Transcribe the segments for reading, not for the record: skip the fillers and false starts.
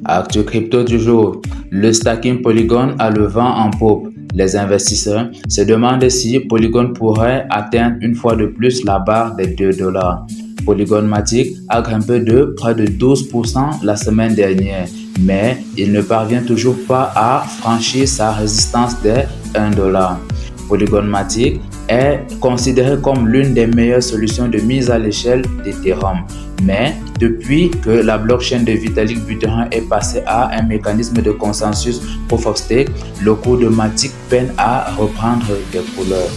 Actu crypto du jour. Le stacking Polygon a le vent en poupe. Les investisseurs se demandent si Polygon pourrait atteindre une fois de plus la barre des 2 $. Polygon Matic a grimpé de près de 12% la semaine dernière, mais il ne parvient toujours pas à franchir sa résistance des 1 $. Polygon Matic est considéré comme l'une des meilleures solutions de mise à l'échelle d'Ethereum. Mais depuis que la blockchain de Vitalik Buterin est passée à un mécanisme de consensus Proof of Stake, le cours de Matic peine à reprendre des couleurs.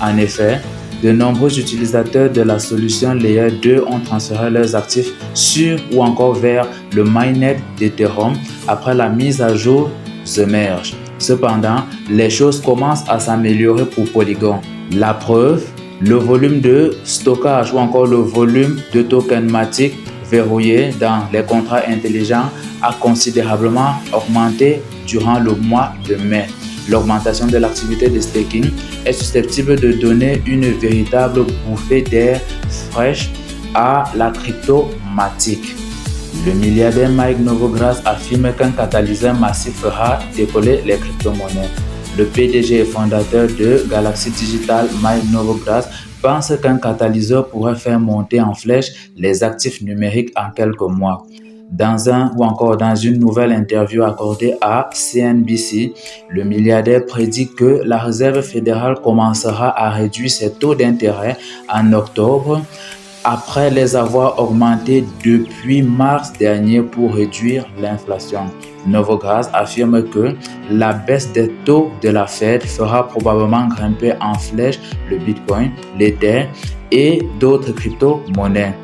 En effet, de nombreux utilisateurs de la solution Layer 2 ont transféré leurs actifs sur ou encore vers le mainnet d'Ethereum après la mise à jour The Merge. Cependant, les choses commencent à s'améliorer pour Polygon. La preuve, le volume de stockage ou encore le volume de tokens Matic verrouillés dans les contrats intelligents a considérablement augmenté durant le mois de mai. L'augmentation de l'activité de staking est susceptible de donner une véritable bouffée d'air fraîche à la crypto Matic. Le milliardaire Mike Novogratz affirme qu'un catalyseur massif fera décoller les crypto-monnaies. Le PDG et fondateur de Galaxy Digital, Mike Novogratz, pense qu'un catalyseur pourrait faire monter en flèche les actifs numériques en quelques mois. Dans une nouvelle interview accordée à CNBC, le milliardaire prédit que la Réserve fédérale commencera à réduire ses taux d'intérêt en octobre, après les avoir augmentés depuis mars dernier pour réduire l'inflation. Novogratz affirme que la baisse des taux de la Fed fera probablement grimper en flèche le Bitcoin, l'Ether et d'autres crypto-monnaies.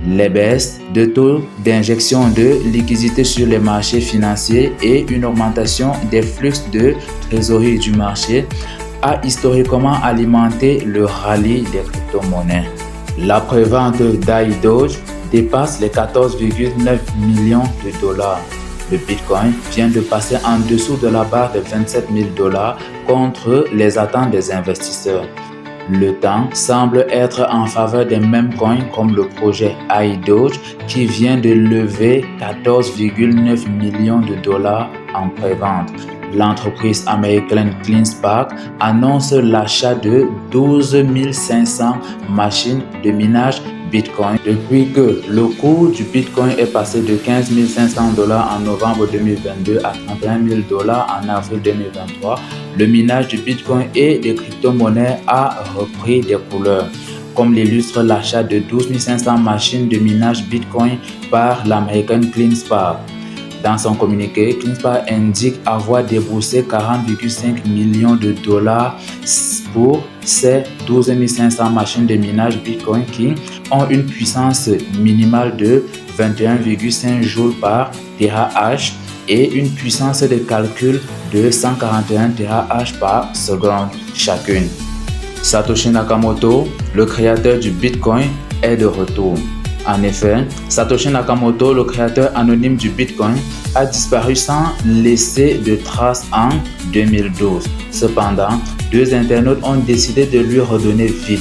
Les baisses de taux d'injection de liquidités sur les marchés financiers et une augmentation des flux de trésorerie du marché a historiquement alimenté le rallye des crypto-monnaies. La prévente d'AI Doge dépasse les 14,9 millions de dollars. Le Bitcoin vient de passer en dessous de la barre de 27 000 $ contre les attentes des investisseurs. Le temps semble être en faveur des mêmes coins comme le projet AI Doge qui vient de lever 14,9 millions de dollars en prévente. L'entreprise américaine CleanSpark annonce l'achat de 12 500 machines de minage Bitcoin depuis que le cours du Bitcoin est passé de 15 500 $ en novembre 2022 à 31 000 $ en avril 2023. Le minage du Bitcoin et des crypto-monnaies a repris des couleurs, comme l'illustre l'achat de 12 500 machines de minage Bitcoin par l'américaine CleanSpark. Dans son communiqué, CleanSpark indique avoir déboursé 40,5 millions de dollars pour ces 12 500 machines de minage Bitcoin qui ont une puissance minimale de 21,5 joules par TH et une puissance de calcul de 141 TH par seconde chacune. Satoshi Nakamoto, le créateur du Bitcoin, est de retour. En effet, Satoshi Nakamoto, le créateur anonyme du Bitcoin, a disparu sans laisser de traces en 2012. Cependant, deux internautes ont décidé de lui redonner vie.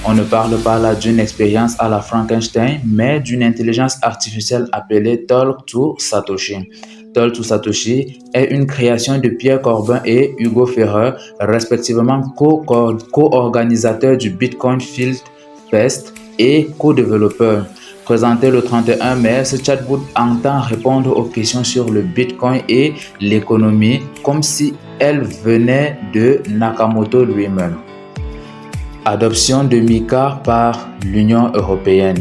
On ne parle pas là d'une expérience à la Frankenstein, mais d'une intelligence artificielle appelée Talk to Satoshi. Talk to Satoshi est une création de Pierre Corbin et Hugo Ferrer, respectivement co-organisateurs du Bitcoin Field Fest et co-développeur. Présenté le 31 mai, ce chatbot entend répondre aux questions sur le Bitcoin et l'économie comme si elles venaient de Nakamoto lui-même. Adoption de MiCA par l'Union européenne.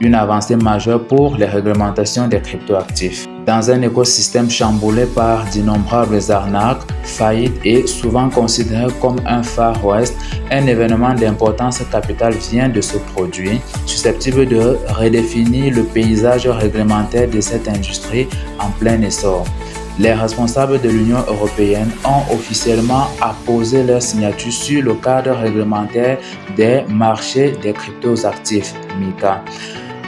Une avancée majeure pour les réglementations des cryptoactifs. Dans un écosystème chamboulé par d'innombrables arnaques, faillites et souvent considéré comme un Far West, un événement d'importance capitale vient de se produire, susceptible de redéfinir le paysage réglementaire de cette industrie en plein essor. Les responsables de l'Union européenne ont officiellement apposé leur signature sur le cadre réglementaire des marchés des cryptoactifs, MiCA,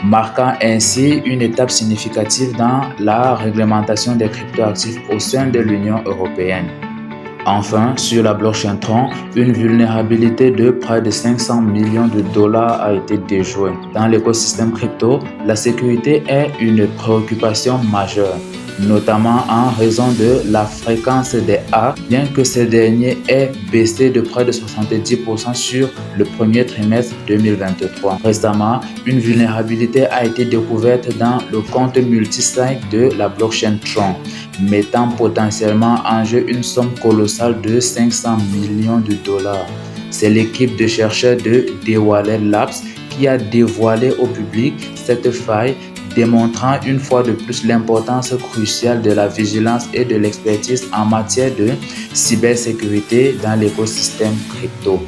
marquant ainsi une étape significative dans la réglementation des cryptoactifs au sein de l'Union européenne. Enfin, sur la blockchain Tron, une vulnérabilité de près de 500 millions de dollars a été déjouée. Dans l'écosystème crypto, la sécurité est une préoccupation majeure. notamment en raison de la fréquence des hacks, bien que ces derniers aient baissé de près de 70% sur le premier trimestre 2023. Récemment, une vulnérabilité a été découverte dans le compte multisite de la blockchain Tron, mettant potentiellement en jeu une somme colossale de 500 millions de dollars. C'est l'équipe de chercheurs de Dewallet Labs qui a dévoilé au public cette faille, démontrant une fois de plus l'importance cruciale de la vigilance et de l'expertise en matière de cybersécurité dans l'écosystème crypto.